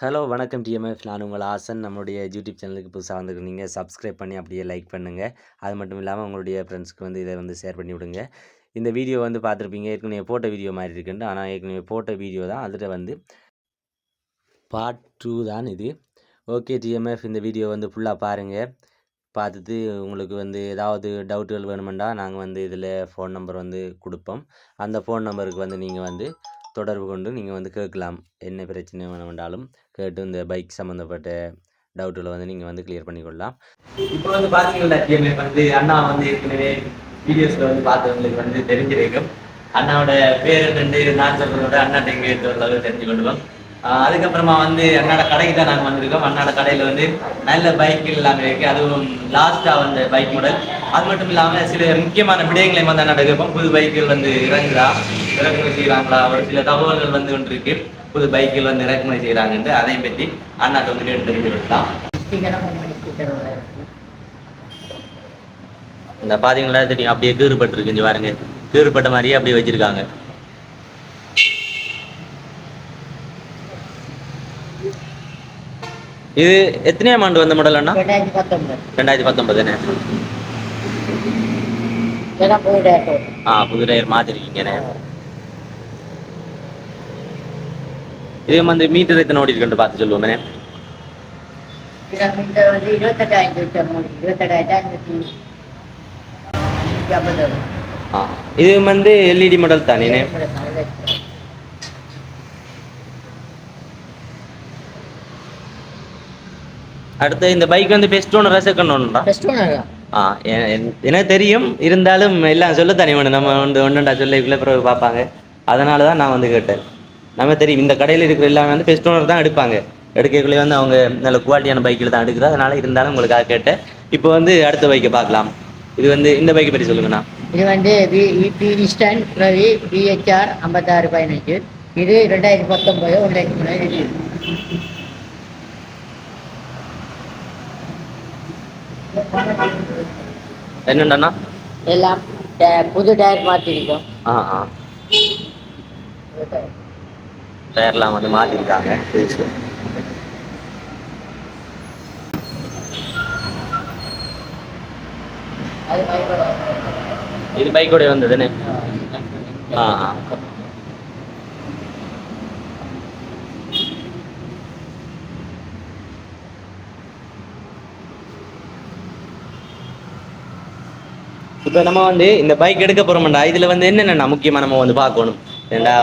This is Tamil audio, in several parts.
ஹலோ வணக்கம் டிஎம்எஃப். நான் உங்கள் ஆசன். நம்மளுடைய யூடியூப் சேனலுக்கு புதுசாக வந்துருக்கீங்க. சப்ஸ்கிரைப் பண்ணி அப்படியே லைக் பண்ணுங்கள். அது மட்டும் இல்லாமல் உங்களுடைய ஃப்ரெண்ட்ஸ்க்கு இதை ஷேர் பண்ணி விடுங்க. இந்த வீடியோ பார்த்துருப்பீங்க. ஏற்கனவே போட்ட வீடியோ மாதிரி இருக்குன்ட்டு, ஆனால் ஏற்கனவே போட்ட வீடியோ தான். அதில் பார்ட் 2 தான் இது. ஓகே டிஎம்எஃப், இந்த வீடியோ ஃபுல்லாக பாருங்கள். பார்த்துட்டு உங்களுக்கு ஏதாவது டவுட்டுகள் வேணுமெண்டா நாங்கள் இதில் ஃபோன் நம்பர் கொடுப்போம். அந்த ஃபோன் நம்பருக்கு நீங்கள் தொடர்பு கொண்டு நீங்கள் கேட்கலாம். என்ன பிரச்சனை வேணுமென்றாலும் கேட்டு இந்த பைக் சம்மந்தப்பட்ட டவுட்டுகளை நீங்கள் கிளியர் பண்ணிக்கொள்ளலாம். இப்போ பார்த்தீங்கன்னா அண்ணா ஏற்கனவே வீடியோஸில் பார்த்தவங்களுக்கு தெரிஞ்சிருக்கும். அண்ணாவோட பேர் நான் சொல்கிறதோட அண்ணாட்ட எங்கே தெரிஞ்சு கொள்வோம். அதுக்கப்புறமா அண்ணாட கடைக்கு தான் நாங்கள் வந்திருக்கோம். அண்ணாட கடையில் நல்ல பைக் எல்லாமே இருக்கு. அதுவும் லாஸ்ட்டாக பைக் மாடல். அது மட்டும் இல்லாமல் சில முக்கியமான விடயங்களை அண்ணாட கேட்போம். புது பைக்குகள் இறக்குமதி செய்கிறாங்களா, ஒரு சில தகவல்கள் கொண்டு இருக்கு. புது பைக்குகள் இறக்குமதி செய்கிறாங்கன்ட்டு அதையும் பற்றி அண்ணாட்ட கேட்டு தெரிஞ்சு விடலாம். இந்த பாத்தீங்களா தெரியும், அப்படியே கீறுபட்டு இருக்கு. இங்க பாருங்க, கீறுபட்ட மாதிரியே அப்படியே வச்சிருக்காங்க. இது எத்தனையாம் ஆண்டு வந்த மாடல் அண்ணா? 2019. புது டயர் மாத்திருக்கீங்க. இது மீட்டர் எத்தனை ஓடி இருக்குன்னு பார்த்து சொல்லுவோமே. இது எல்இடி மாடல் தானே? அடுத்து இந்த பைக் பெஸ்ட் ஓனரா செகண்ட் ஓனரா? எனக்கு தெரியும், இருந்தாலும் எல்லாம் சொல்ல தானே வேணும். நம்ம ஒன்றுண்டா சொல்ல பிறகு பார்ப்பாங்க. அதனால தான் நான் கேட்டேன். நம்ம தெரியும், இந்த கடையில் இருக்கிற எல்லாமே பெஸ்ட் ஓனர் தான் எடுப்பாங்க. எடுக்கக்குள்ளே அவங்க நல்ல குவாலிட்டியான பைக்கில் தான் எடுக்கிறது. அதனால இருந்தாலும் உங்களுக்காக கேட்டேன். இப்போ அடுத்த பைக்கை பார்க்கலாம். இது இந்த பைக்கை பற்றி சொல்லுங்கண்ணா. இது ஈஸ்டர்ன் ரவி BHR 5615. இது 2019 என்னண்டா எல்லாம் புது டயர் மாற்றிருக்கோம். டயர்லாம் மாற்றிருக்காங்க. இது பைக்கோட வந்ததுன்னு. இப்போ நம்ம இந்த பைக் எடுக்க போறோம்டா, இதுல என்னென்ன முக்கியமா நம்ம பார்க்கணும்,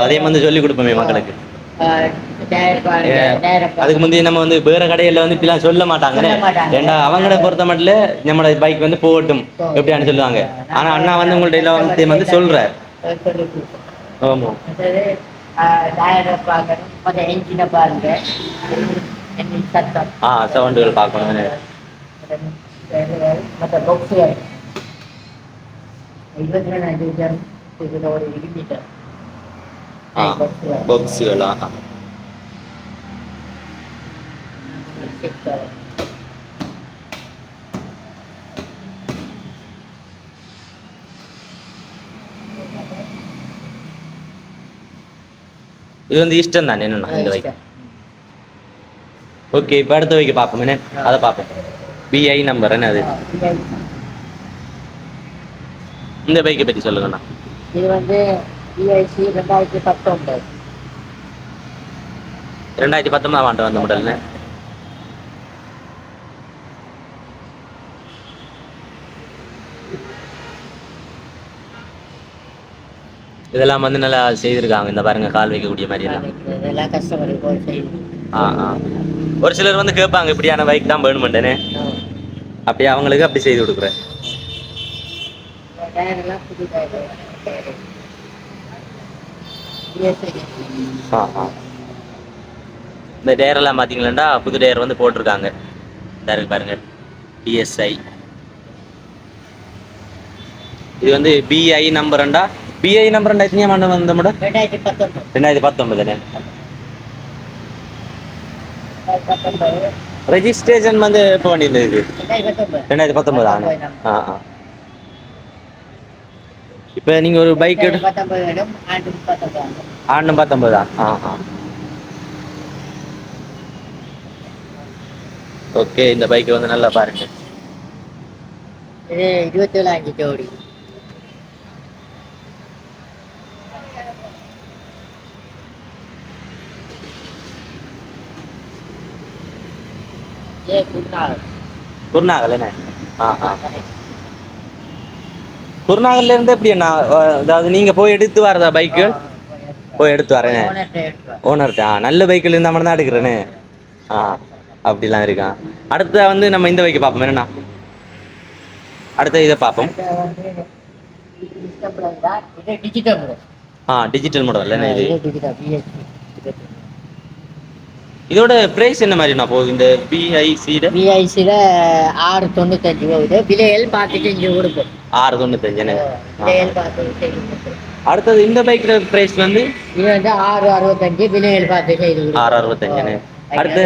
அதையும் சொல்லி கொடுப்போமே மக்களுக்கு. அதுக்கு முந்தைய நம்ம வேற கடையில இப்படிலாம் சொல்ல மாட்டாங்க. ஏண்டா அவங்கள பொறுத்த மட்டும் நம்மளோட பைக் போகட்டும் எப்படியான்னு சொல்லுவாங்க. ஆனா அண்ணா உங்கள்ட்ட எல்லாம் சொல்ற. ஆமா, சவுண்டுகள் பார்க்கணும். பாக்ஸுகளா? இது இஷ்டம் தானே என்னன்னா இந்த பைக். ஓகே, இப்போ அடுத்த பைக்கை பார்ப்போம். என்ன அதை பார்ப்போம். BI நம்பர் என்ன அது? இந்த பைக்கை பற்றி சொல்லுங்கண்ணா. இது BIC 2019. 2019 ஆண்டு வந்த மாடல். இதெல்லாம் நல்லா செய்திருக்காங்க. இந்த பாருங்க, கால் வைக்கக்கூடிய மாதிரி எல்லாம் கஸ்டமருக்கு. ஒரு சிலர் கேட்பாங்க, இப்படியான பைக் தான் வேணுமெண்டனே. அப்படியே அவங்களுக்கு அப்படி செய்து கொடுக்குறேன். இந்த டயர் எல்லாம் பாத்தீங்களா, புது டயர் போட்டிருக்காங்க. பாருங்க, PSI. இது BI நம்பர்ண்டா. BI நம்பர்ண்டா எத்தனையாம் ஆண்டு வந்த மாடல்? 2019. ரெஜிஸ்ட்ரேஷன் எப்போ பண்ணியிருந்தது? 2019 ஆண்டு. இப்போ நீங்கள் ஒரு பைக் ஆண்டும் 19. ஆண்டும் 19. ஓகே, இந்த பைக் வந்து நல்லா பாருங்க. இது 27 ஜோடி. குருநாகல் என்ன? குருநாகல்ல இருந்து எப்படி என்ன, அதாவது நீங்க போய் எடுத்து வரதா பைக்கு? போய் எடுத்து வரேன். ஓனர்கிட்ட நல்ல பைக்கில் இருந்தால் மட்டும் தான் எடுக்கிறேன்னு. அப்படிலாம் இருக்கான். அடுத்த வந்து நம்ம இந்த பைக்கை பார்ப்போம். என்னண்ணா அடுத்த இதை பார்ப்போம். டிஜிட்டல் மாடல் என்ன இது? இதோட பிரைஸ் என்ன மாதிரிண்ணா போகுது? இந்த பிஐசியில் 695 போகுது. விலைகள் பார்த்துட்டு இங்கே கொடுப்போம். 695. அடுத்தது இந்த பைக்ல பிரைஸ் வந்து இது வந்து 665. விலைகள் பார்த்து செய்து 665. அடுத்து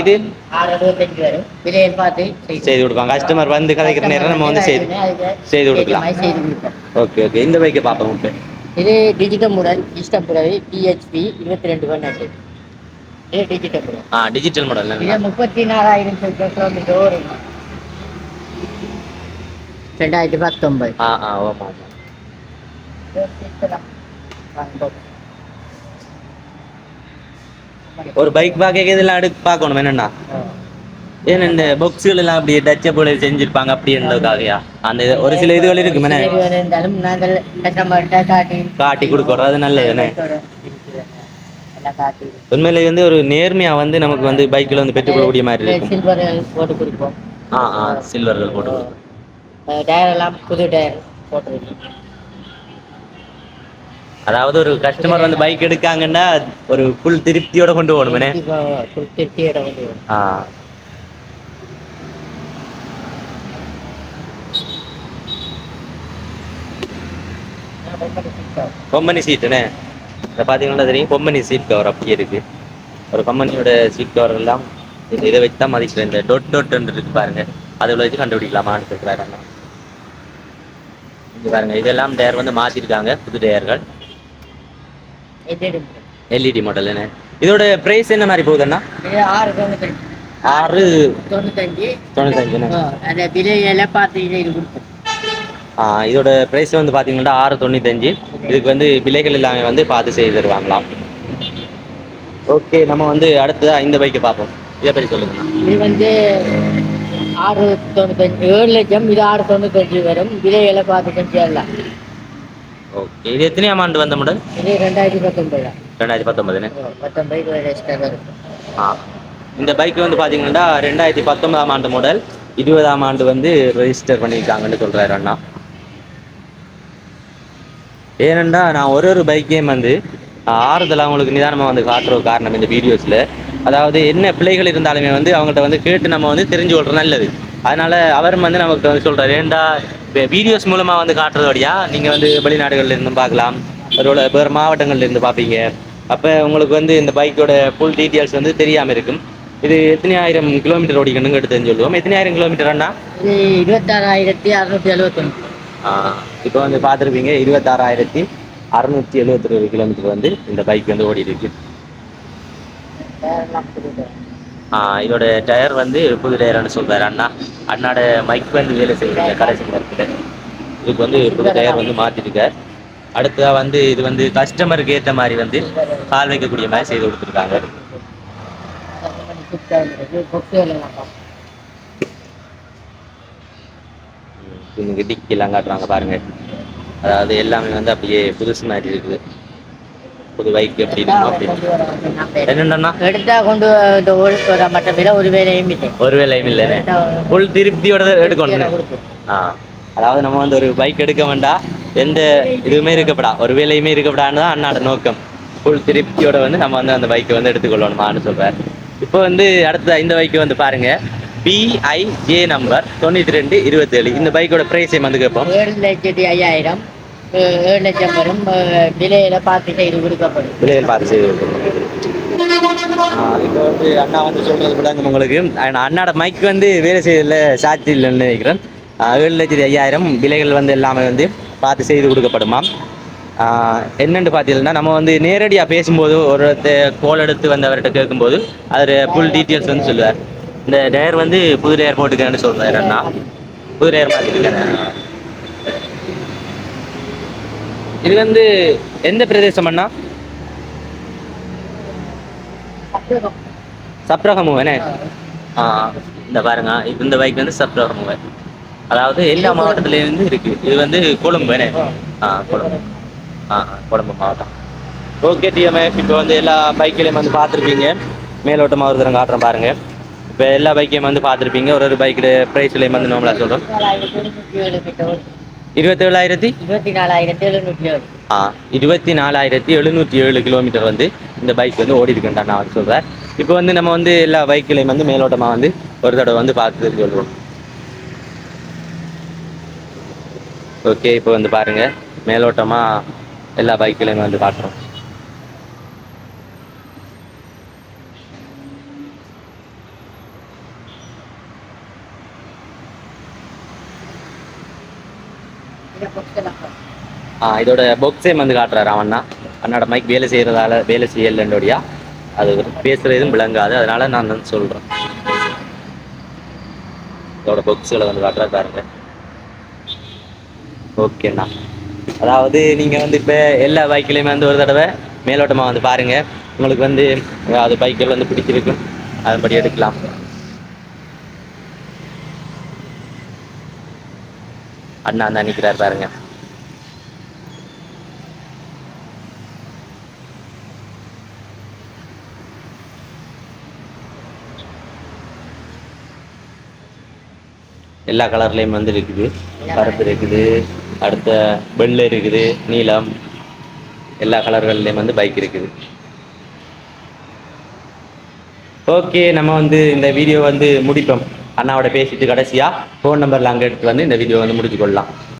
இது 665 வரும். விலைகள் பார்த்து செய்து கொடுப்பாங்க. கஸ்டமர் வந்து கதைக்கிற நேரம் நம்ம வந்து செய்து கொடுக்கலாம். ஓகே ஓகே, இந்த பைக்கை பார்ப்போம். ஓகே, இது டிஜிட்டல் மாடல் இஷ்டம் பிஹெச்பி 22 பண்ணட்டு. இது டிஜிட்டல் மாடல். Digital model. இது 34,000 கிலோமீட்டர் ஓடும். 2019. ஆமாம். ஒரு பைக் பார்க்க இதெல்லாம் எடுத்து பார்க்கணும். என்னன்னா ஏன்னா இந்த பாக்ஸுகள் எல்லாம் அப்படி டச்ச போல செஞ்சிருப்பாங்க அப்படின்றதுக்காகயா அந்த ஒரு சில இதுகள் இருக்குமே இருந்தாலும் நாங்கள் காட்டி கொடுக்குறோம். அது நல்லதுண்ணே. உண்மையில வந்து ஒரு நேர்மையா வந்து நமக்கு வந்து பைக்கில் வந்து பெற்றுக் கொள்ளக்கூடிய மாதிரி இருக்கும். சில்வர் போட்டு கொடுப்போம். சில்வர்கள் போட்டு கொடுப்போம். டயர் எல்லாம் புது டயர் போட்டு. அதாவது ஒரு கஸ்டமர் வந்து பைக் எடுக்காங்கன்னா ஒரு ஃபுல் திருப்தியோட கொண்டு போகணுமே. திருப்தியோட கொண்டு போகணும். கம்பெனி சீட்டுண்ணே, இதை பார்த்தீங்கன்னா தெரியும். கம்பெனி சீட் கவர் அப்படியே இருக்கு. ஒரு கம்பெனியோட சீட் கவர் எல்லாம் இதை வச்சு தான் மதிக்கிறேன். இந்த டொட் இருக்கு பாருங்க, அதில் வச்சு கண்டுபிடிக்கலாமான்னு இருக்கிறாங்க. இங்கே பாருங்க, இதெல்லாம் டயர் வந்து மாற்றிருக்காங்க, புது டயர்கள். LED model. என்ன இதோட பிரைஸ் என்ன மாதிரி போகுதுன்னா? 695. இதோட பிரைஸ் வந்து பார்த்தீங்கன்னா 695. இதுக்கு வந்து விலைகள் எல்லாமே வந்து பார்த்து செய்து தருவாங்களாம். ஓகே, நம்ம வந்து அடுத்ததாக இந்த பைக்கை பார்ப்போம். இதை பற்றி சொல்லுங்க. இது வந்து 695. 7 லட்சம். இது 695 வரும். விலைகளை பார்த்து செஞ்சிடலாம். ஓகே, இது எத்தனையாம் ஆண்டு வந்த மாடல்? இது 2019. 2019. இந்த பைக் வந்து பார்த்தீங்கன்னா 2019ஆம் ஆண்டு மாடல். 20ஆம் ஆண்டு வந்து ரெஜிஸ்டர் பண்ணியிருக்காங்கன்னு சொல்கிறாரு அண்ணா. ஏனெண்டா நான் ஒரு பைக்கையும் வந்து ஆறுதலாக அவங்களுக்கு நிதானமாக வந்து காட்டுற காரணம் இந்த வீடியோஸில். அதாவது என்ன பிள்ளைகள் இருந்தாலுமே வந்து அவங்கள்ட்ட வந்து கேட்டு நம்ம வந்து தெரிஞ்சு கொள்றது நல்லது. அதனால் அவர் வந்து நமக்கு வந்து சொல்கிறார், ஏண்டா வீடியோஸ் மூலமாக வந்து காட்டுறது வழியா நீங்கள் வந்து வெளிநாடுகள்லேருந்து பார்க்கலாம், வேறு மாவட்டங்கள்லேருந்து பார்ப்பீங்க. அப்போ உங்களுக்கு வந்து இந்த பைக்கோட ஃபுல் டீட்டெயில்ஸ் வந்து தெரியாமல் இருக்கும். இது எத்தனை ஆயிரம் கிலோமீட்டர் ஓடிக்கணுங்க எடுத்துன்னு சொல்லுவோம். எத்தனை ஆயிரம் கிலோமீட்டர் அண்ணா? 26,671. இப்போ வந்து பார்த்துருப்பீங்க, 26,672 கிலோமீட்டர் வந்து இந்த பைக் வந்து ஓடி இருக்கு. இதோட டயர் வந்து புது டயர்னு சொல்றாரு அண்ணா. அண்ணாட மைக் வந்து வேலை செய்யுங்க கடைசி நேரத்தில். இதுக்கு வந்து புது டயர் வந்து மாற்றிருக்கார். அடுத்ததாக வந்து இது வந்து கஸ்டமருக்கு ஏற்ற மாதிரி வந்து கால் வைக்கக்கூடிய மாதிரி செய்து கொடுத்துருக்காங்க. டிக்கிலாம் காட்டுறாங்க பாருங்க. அதாவது எல்லாமே வந்து அப்படியே புதுசு மாதிரி இருக்குது. புது பைக் எப்படி இருக்கும் அப்படி என்னன்னா எடுத்தா கொண்டு மற்ற விலை ஒரு வேலையும் இல்லை. ஃபுல் திருப்தியோட எடுக்கணும். அதாவது நம்ம வந்து ஒரு பைக் எடுக்க வேண்டாம், எந்த இதுவுமே இருக்கப்படா, ஒரு வேலையுமே இருக்கப்படான்னு தான் அண்ணாட நோக்கம். ஃபுல் திருப்தியோட வந்து நம்ம வந்து அந்த பைக்கை வந்து எடுத்துக்கொள்ளணுமான்னு சொல்றாரு. இப்போ வந்து அடுத்த இந்த பைக்கு வந்து பாருங்க, BIJ நம்பர் 9227. இந்த பைக்கோட பிரைஸை வந்து கேட்போம். 7,05,000. 7 லட்சம் வரும். விலையில பார்த்து செய்து கொடுக்கப்படும். விலையில் பார்த்து செய்து கொடுக்கப்படும். இப்போ வந்து அண்ணா வந்து சொல்றது கூட உங்களுக்கு அண்ணாட மைக் வந்து வேலை செய்யல சாட்சி இல்லைன்னு நினைக்கிறேன். 7,05,000 விலைகள் வந்து எல்லாமே வந்து பார்த்து செய்து கொடுக்கப்படுமா. என்னென்னு பார்த்தீங்கன்னா நம்ம வந்து நேரடியாக பேசும்போது ஒரு கோல் எடுத்து வந்து அவர்கிட்ட கேட்கும்போது அதில் ஃபுல் டீட்டெயில்ஸ் வந்து சொல்லுவார். இந்த டயர் வந்து புது டயர் போட்டுக்கன்னு சொல்றாரு அண்ணா. புது டயர் மாற்றிருக்கேன். இது வந்து எந்த பிரதேசம் அண்ணா? சப்ரகமுவனே. இந்த பாருங்க, இந்த பைக் வந்து சப்ரகமுவ. அதாவது எல்லா மாவட்டத்துலேருந்து இருக்கு. இது வந்து கொழும்புனே. கொழும்பு. கொழும்பு மாவட்டம். ஓகே டிஎம்எஃப், இப்போ வந்து எல்லா பைக்கிலையும் வந்து பார்த்துருப்பீங்க. மேலோட்டமாக ஒரு தரம் காட்டுறேன் பாருங்க. இப்போ எல்லா பைக்கையும் வந்து பார்த்துருப்பீங்க. ஒரு பைக்கு ப்ரைஸ்லையும் வந்து நார்மலாக சொல்கிறோம். 24,707 கிலோமீட்டர் வந்து இந்த பைக் வந்து ஓடி இருக்குன்றா நான் வந்து சொல்கிறேன். இப்போ வந்து நம்ம வந்து எல்லா பைக்கிலையும் வந்து மேலோட்டமாக வந்து ஒரு தடவை வந்து பார்த்து சொல்லுவோம். ஓகே, இப்போ வந்து பாருங்க, மேலோட்டமாக எல்லா பைக்கிலையும் வந்து காட்டுறோம். இதோட பொக்ஸே வந்து காட்டுறாரு அவன்னா. அண்ணோட மைக் வேலை செய்யறதால வேலை செய்யலன்றோடியா அது பேசுறது எதுவும் விளங்காது, அதனால நான் வந்து சொல்றேன். இதோட பொக்ஸ்களை வந்து காட்டுறா பாருங்க. ஓகேண்ணா, அதாவது நீங்க வந்து இப்ப எல்லா பைக்கிலையுமே வந்து ஒரு தடவை மேலோட்டமா வந்து பாருங்க. உங்களுக்கு வந்து அது பைக்கில் வந்து பிடிச்சிருக்கும், அதன்படி எடுக்கலாம். அண்ணா தான் நிற்கிறார் பாருங்க. எல்லா கலர்லேயும் வந்து இருக்குது. கருப்பு இருக்குது, அடுத்த வெள்ளை இருக்குது, நீலம், எல்லா கலர்கள்லேயும் வந்து பைக் இருக்குது. ஓகே, நம்ம வந்து இந்த வீடியோ வந்து முடிப்போம். அண்ணாவோட பேசிட்டு கடைசியாக ஃபோன் நம்பரில் அங்கே எடுத்து வந்து இந்த வீடியோ வந்து முடிச்சு கொள்ளலாம்.